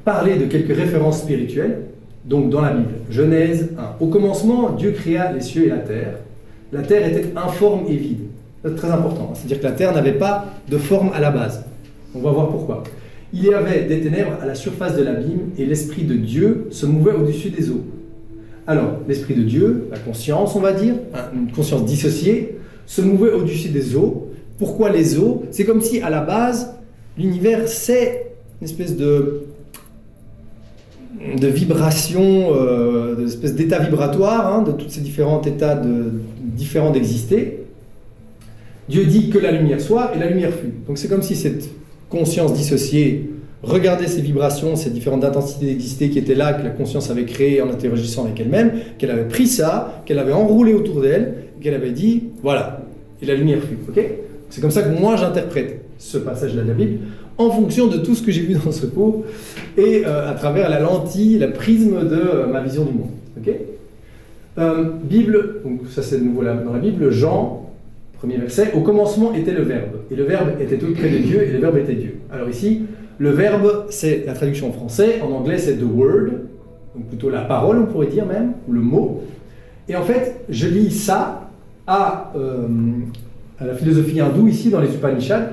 parler de quelques références spirituelles, donc dans la Bible. Genèse 1. Au commencement, Dieu créa les cieux et la terre. La terre était informe et vide. C'est très important. C'est-à-dire que la terre n'avait pas de forme à la base. On va voir pourquoi. Il y avait des ténèbres à la surface de l'abîme et l'Esprit de Dieu se mouvait au-dessus des eaux. Alors, l'Esprit de Dieu, la conscience, on va dire, une conscience dissociée, se mouvait au-dessus des eaux. Pourquoi les eaux? C'est comme si, à la base, l'univers, c'est une espèce de vibration, de espèce d'état vibratoire, de tous ces différents états différents d'exister. Dieu dit que la lumière soit, et la lumière fut. Donc c'est comme si cette conscience dissociée regardait ces vibrations, ces différentes intensités d'exister qui étaient là, que la conscience avait créées en interagissant avec elle-même, qu'elle avait pris ça, qu'elle avait enroulé autour d'elle, qu'elle avait dit, voilà, et la lumière fut. Okay, c'est comme ça que moi j'interprète ce passage-là de la Bible, en fonction de tout ce que j'ai vu dans ce cours, et à travers la lentille, la prisme de ma vision du monde. Okay, Bible, donc ça c'est de nouveau dans la Bible, Jean, premier verset, au commencement était le Verbe, et le Verbe était tout près de Dieu, et le Verbe était Dieu. Alors ici, le Verbe, c'est la traduction en français, en anglais c'est the word, donc plutôt la parole on pourrait dire même, ou le mot. Et en fait, je lis ça à la philosophie hindoue, ici dans les Upanishads.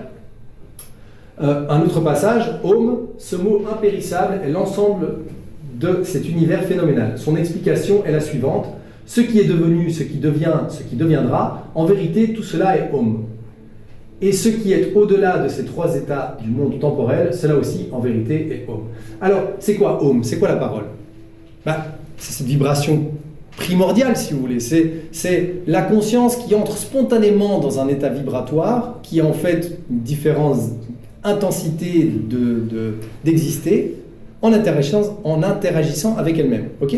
Un autre passage, Om, ce mot impérissable est l'ensemble de cet univers phénoménal. Son explication est la suivante. Ce qui est devenu, ce qui devient, ce qui deviendra, en vérité, tout cela est Om. Et ce qui est au-delà de ces trois états du monde temporel, cela aussi, en vérité, est Om. Alors, c'est quoi Om? C'est quoi la parole? C'est cette vibration primordiale, si vous voulez. C'est la conscience qui entre spontanément dans un état vibratoire, qui est en fait une différente intensité d'exister, en interagissant avec elle-même. Ok?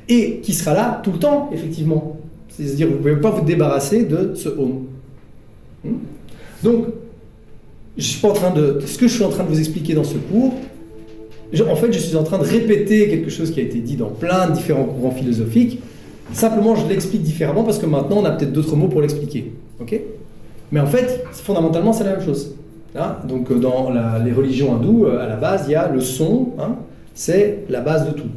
Et qui sera là tout le temps, effectivement. C'est-à-dire que vous ne pouvez pas vous débarrasser de ce Om. Donc, ce que je suis en train de vous expliquer dans ce cours, en fait, je suis en train de répéter quelque chose qui a été dit dans plein de différents courants philosophiques. Simplement, je l'explique différemment parce que maintenant, on a peut-être d'autres mots pour l'expliquer. Okay, mais en fait, fondamentalement, c'est la même chose. Donc, dans les religions hindoues, à la base, il y a le son, c'est la base de tout.